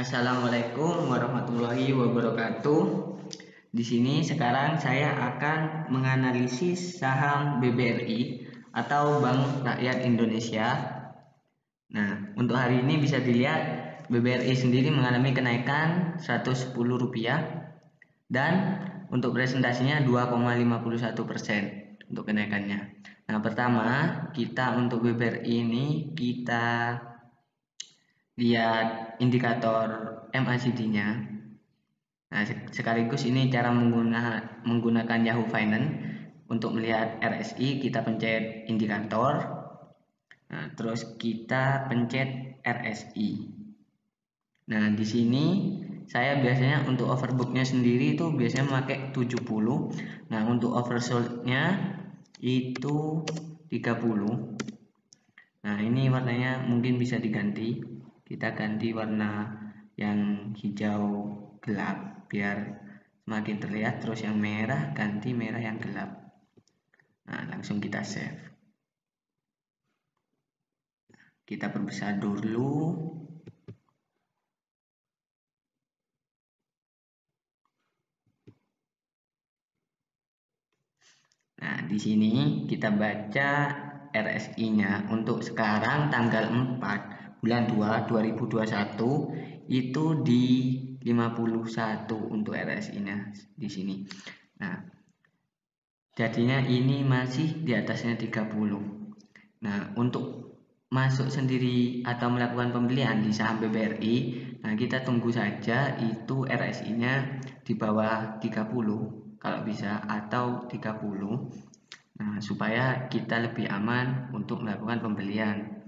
Assalamualaikum warahmatullahi wabarakatuh. Di sini sekarang saya akan menganalisis saham BBRI atau Bank Rakyat Indonesia. Nah, untuk hari ini bisa dilihat BBRI sendiri mengalami kenaikan Rp110 dan untuk presentasinya 2,51% untuk kenaikannya. Nah, pertama kita untuk BBRI ini kita lihat indikator MACD-nya. Nah, sekaligus ini cara menggunakan Yahoo Finance untuk melihat RSI. Kita pencet indikator. Nah, terus kita pencet RSI. Nah, di sini saya biasanya untuk overbooknya sendiri itu biasanya memakai 70. Nah, untuk oversoldnya itu 30. Nah, ini warnanya mungkin bisa diganti. Kita ganti warna yang hijau gelap biar semakin terlihat. Terus yang merah ganti merah yang gelap. Nah, langsung kita save. Kita perbesar dulu. Nah, di sini kita baca RSI-nya untuk sekarang tanggal 4 bulan 2 2021 itu di 51 untuk RSI-nya di sini. Nah, jadinya ini masih di atasnya 30. Nah, untuk masuk sendiri atau melakukan pembelian di saham BBRI, nah kita tunggu saja itu RSI-nya di bawah 30 kalau bisa atau 30. Nah, supaya kita lebih aman untuk melakukan pembelian.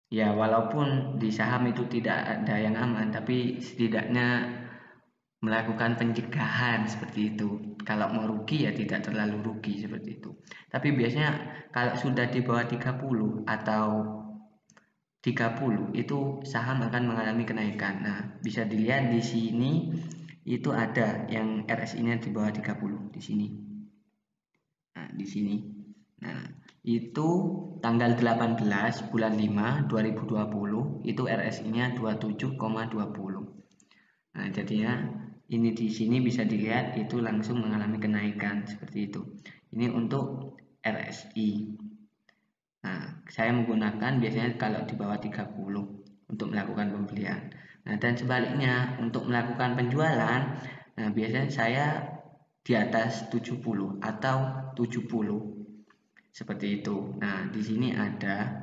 Ya, walaupun di saham itu tidak ada yang aman, tapi setidaknya melakukan pencegahan seperti itu. Kalau mau rugi ya tidak terlalu rugi seperti itu. Tapi biasanya kalau sudah di bawah 30 atau 30 itu saham akan mengalami kenaikan. Nah, bisa dilihat di sini itu ada yang RSI-nya di bawah 30 di sini. Nah, di sini. Nah, itu tanggal 18 bulan 5 2020 itu RSI-nya 27,20. Nah, jadinya ini di sini bisa dilihat itu langsung mengalami kenaikan seperti itu. Ini untuk RSI. Nah, saya menggunakan biasanya kalau di bawah 30 untuk melakukan pembelian. Nah, dan sebaliknya untuk melakukan penjualan, nah biasanya saya di atas 70 atau 70 seperti itu. Nah, di sini ada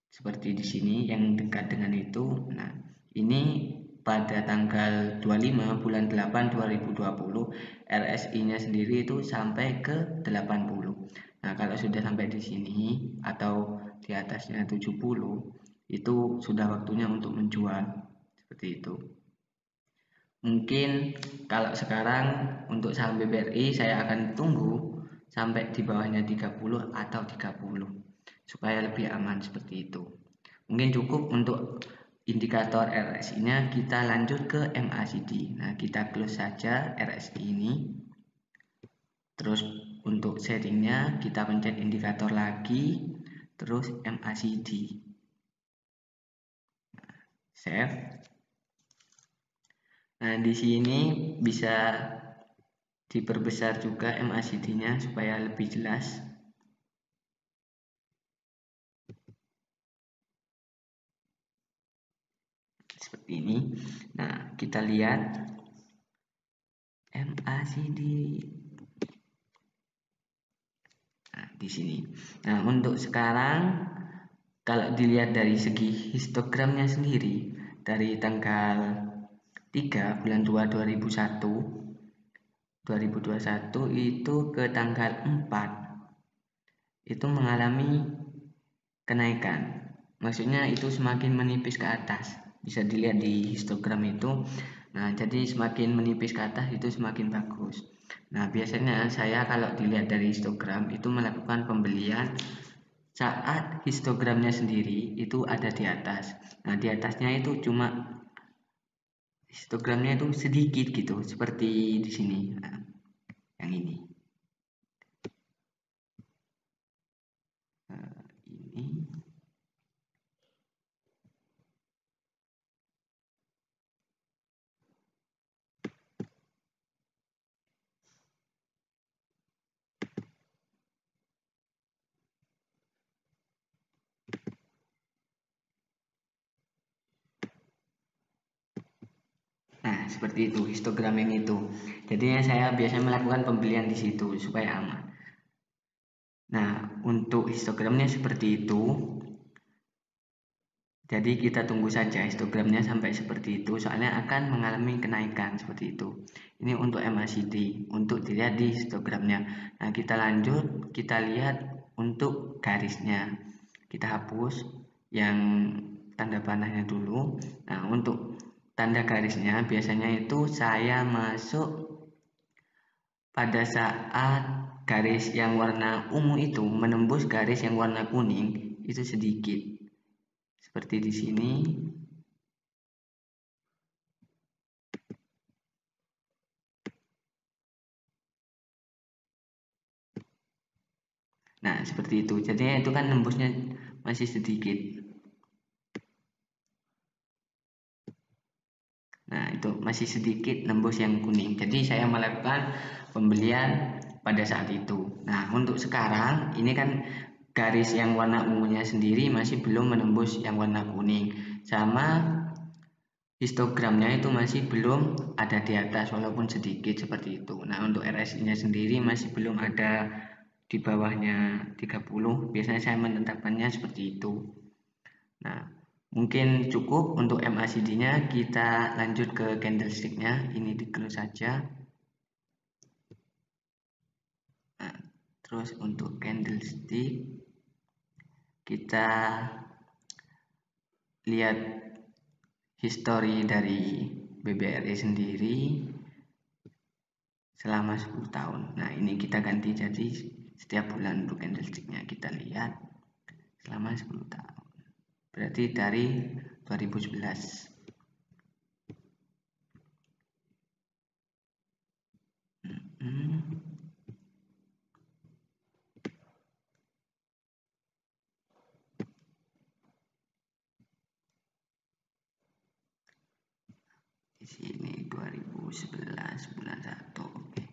seperti di sini yang dekat dengan itu. Nah, ini pada tanggal 25 bulan 8 2020 RSI-nya sendiri itu sampai ke 80. Nah, kalau sudah sampai di sini atau di atasnya 70 itu sudah waktunya untuk menjual seperti itu. Mungkin kalau sekarang untuk saham BBRI saya akan tunggu sampai di bawahnya 30 atau 30 supaya lebih aman seperti itu. Mungkin cukup untuk indikator RSI-nya. Kita lanjut ke MACD. Nah, kita close saja RSI ini. Terus untuk settingnya kita pencet indikator lagi, terus MACD. Save. Nah, di sini bisa diperbesar juga MACD-nya supaya lebih jelas. Seperti ini. Nah, kita lihat MACD. Nah, di sini. Nah, untuk sekarang kalau dilihat dari segi histogramnya sendiri dari tanggal 3 bulan 2 2021 itu ke tanggal 4 itu mengalami kenaikan. Maksudnya itu semakin menipis ke atas. Bisa dilihat di histogram itu. Nah, jadi semakin menipis ke atas itu semakin bagus. Nah, biasanya saya kalau dilihat dari histogram itu melakukan pembelian saat histogramnya sendiri itu ada di atas. Nah, di atasnya itu cuma histogramnya itu sedikit gitu, seperti di sini. Nah, yang ini. Ini seperti itu histogram yang itu. Jadinya saya biasanya melakukan pembelian di situ supaya aman. Nah, untuk histogramnya seperti itu. Jadi kita tunggu saja histogramnya sampai seperti itu, soalnya akan mengalami kenaikan seperti itu. Ini untuk MACD, untuk dilihat di histogramnya. Nah, kita lanjut, kita lihat untuk garisnya. Kita hapus yang tanda panahnya dulu. Nah, untuk tanda garisnya biasanya itu saya masuk pada saat garis yang warna ungu itu menembus garis yang warna kuning itu sedikit. Seperti di sini. Nah, seperti itu. Jadinya itu kan nembusnya masih sedikit. Nah, itu masih sedikit nembus yang kuning. Jadi saya melakukan pembelian pada saat itu. Nah, untuk sekarang ini kan garis yang warna ungunya sendiri masih belum menembus yang warna kuning. Sama histogramnya itu masih belum ada di atas walaupun sedikit seperti itu. Nah, untuk RSI-nya sendiri masih belum ada di bawahnya 30. Biasanya saya menetapkannya seperti itu. Nah, mungkin cukup untuk MACD-nya. Kita lanjut ke candlestick-nya. Ini di close saja. Nah, terus untuk candlestick kita lihat history dari BBRI sendiri selama 10 tahun. Nah, ini kita ganti jadi setiap bulan untuk candlestick-nya kita lihat selama 10 tahun. Berarti dari 2011. Di sini 2011 bulan 1. Oke.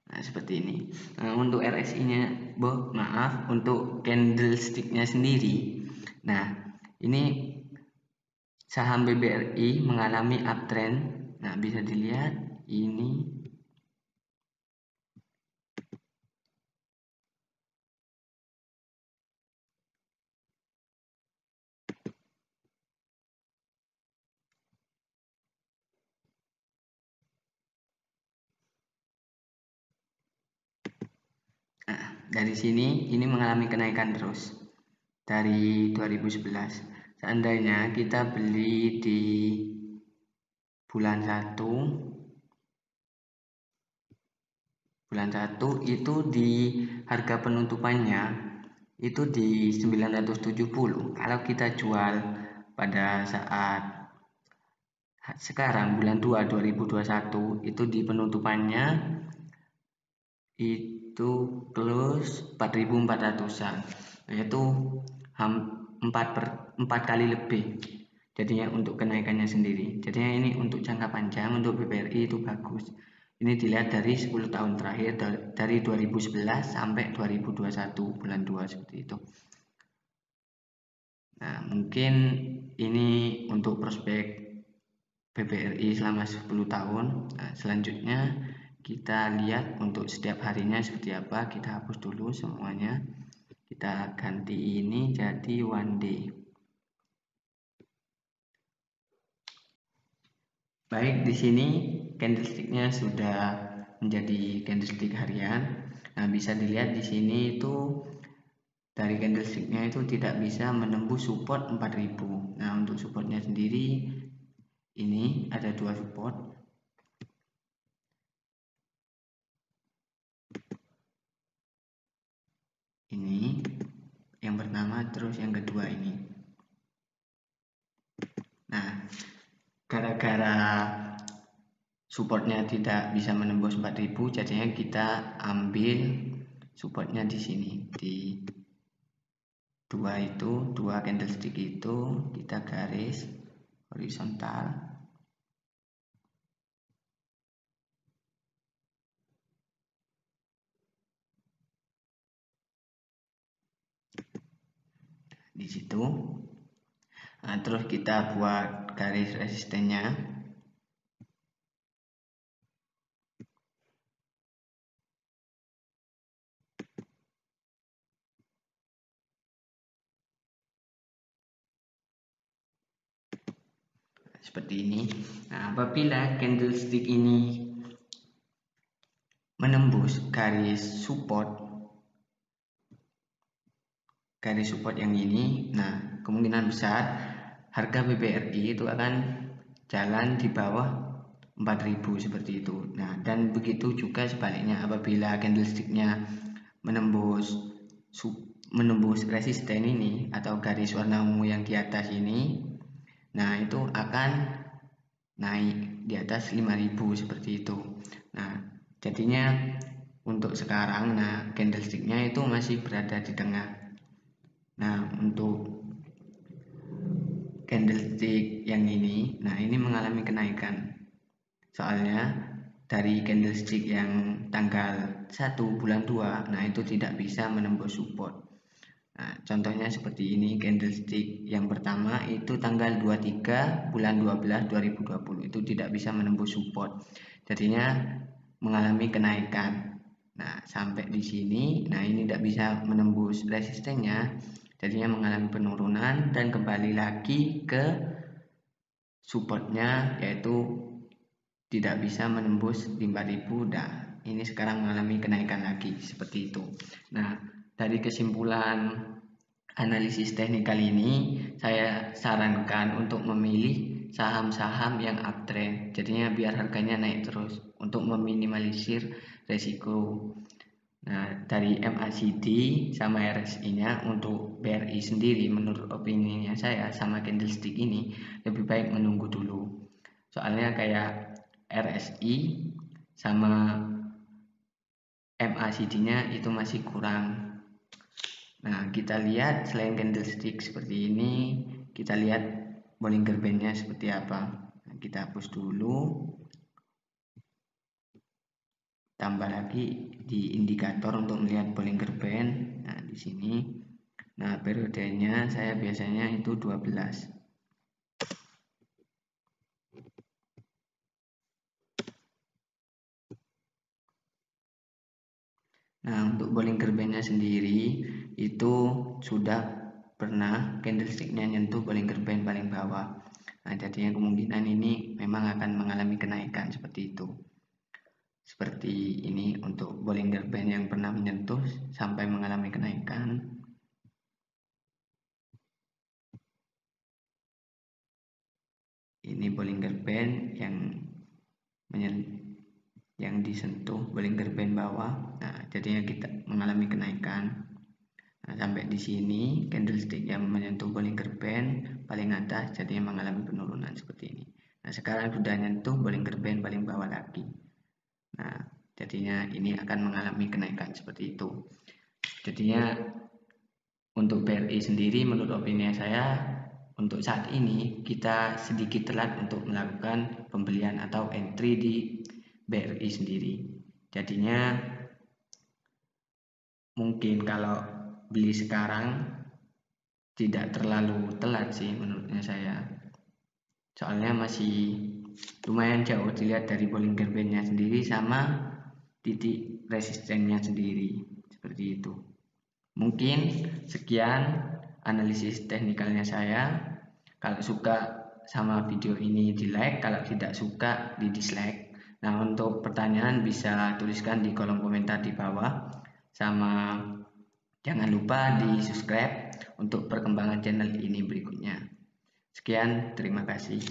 Nah, seperti ini. Nah, untuk RSI-nya, maaf, untuk candlestick-nya sendiri. Nah, ini saham BBRI mengalami uptrend. Nah, bisa dilihat ini. Nah, dari sini ini mengalami kenaikan terus dari 2011. Seandainya kita beli di bulan 1 itu di harga penutupannya itu di 970. Kalau kita jual pada saat sekarang bulan 2 2021 itu di penutupannya itu close 4.400-an, yaitu 4 kali lebih jadinya untuk kenaikannya sendiri. Jadinya ini untuk jangka panjang untuk BBRI itu bagus. Ini dilihat dari 10 tahun terakhir dari 2011 sampai 2021 bulan 2 seperti itu. Nah, mungkin ini untuk prospek BBRI selama 10 tahun. Nah, selanjutnya kita lihat untuk setiap harinya seperti apa. Kita hapus dulu semuanya. Kita ganti ini jadi one day. Baik, di sini candlestick-nya sudah menjadi candlestick harian. Nah, bisa dilihat di sini itu dari candlestick-nya itu tidak bisa menembus support 4000. Nah, untuk supportnya sendiri ini ada 2 support. Ini yang pertama, terus yang kedua ini. Nah, gara-gara supportnya tidak bisa menembus 4000, jadinya kita ambil supportnya di sini di dua candlestick itu kita garis horizontal. di situ. Nah, terus kita buat garis resistennya. Seperti ini. Nah, apabila candlestick ini menembus garis support yang ini, nah kemungkinan besar harga BBRI itu akan jalan di bawah 4000 seperti itu. Nah, dan begitu juga sebaliknya, apabila candlesticknya menembus resisten ini atau garis warna ungu yang di atas ini, nah itu akan naik di atas 5000 seperti itu. Nah, jadinya untuk sekarang, nah candlesticknya itu masih berada di tengah. Nah, untuk candlestick yang ini, nah ini mengalami kenaikan. Soalnya dari candlestick yang tanggal 1 bulan 2, nah itu tidak bisa menembus support. Nah, contohnya seperti ini, candlestick yang pertama itu tanggal 23 bulan 12 2020 itu tidak bisa menembus support. Jadinya mengalami kenaikan. Nah, sampai di sini, nah ini tidak bisa menembus resistennya, jadinya mengalami penurunan dan kembali lagi ke supportnya, yaitu tidak bisa menembus 5000. Nah, ini sekarang mengalami kenaikan lagi seperti itu. Nah, dari kesimpulan analisis teknikal ini, saya sarankan untuk memilih saham-saham yang uptrend, jadinya biar harganya naik terus untuk meminimalisir resiko. Nah, dari MACD sama RSI-nya untuk BRI sendiri, menurut opininya saya sama candlestick ini lebih baik menunggu dulu. Soalnya kayak RSI sama MACD-nya itu masih kurang. Nah, kita lihat selain candlestick seperti ini, kita lihat Bollinger Band-nya seperti apa. Nah, kita hapus dulu. Tambah lagi di indikator untuk melihat Bollinger Band. Nah, di sini. Nah, periodenya saya biasanya itu 12. Nah, untuk Bollinger Band-nya sendiri itu sudah pernah candlestick-nya nyentuh Bollinger Band paling bawah. Nah, jadinya kemungkinan ini memang akan mengalami kenaikan seperti itu. Seperti ini untuk Bollinger Band yang pernah menyentuh sampai mengalami kenaikan. Ini Bollinger Band yang disentuh Bollinger Band bawah. Nah, jadinya kita mengalami kenaikan. Nah, sampai di sini candlestick yang menyentuh Bollinger Band paling atas, jadinya mengalami penurunan seperti ini. Nah, sekarang sudah menyentuh Bollinger Band paling bawah lagi. Nah, jadinya ini akan mengalami kenaikan seperti itu. Jadinya untuk BRI sendiri, menurut opini saya, untuk saat ini kita sedikit telat untuk melakukan pembelian atau entry di BRI sendiri. Jadinya mungkin kalau beli sekarang tidak terlalu telat sih menurutnya saya. Soalnya masih lumayan jauh dilihat dari Bollinger Band-nya sendiri sama titik resistennya sendiri. Seperti itu. Mungkin sekian analisis teknikalnya saya. Kalau suka sama video ini di like, kalau tidak suka di dislike. Nah, untuk pertanyaan bisa tuliskan di kolom komentar di bawah. Sama jangan lupa di subscribe untuk perkembangan channel ini berikutnya. Sekian, terima kasih.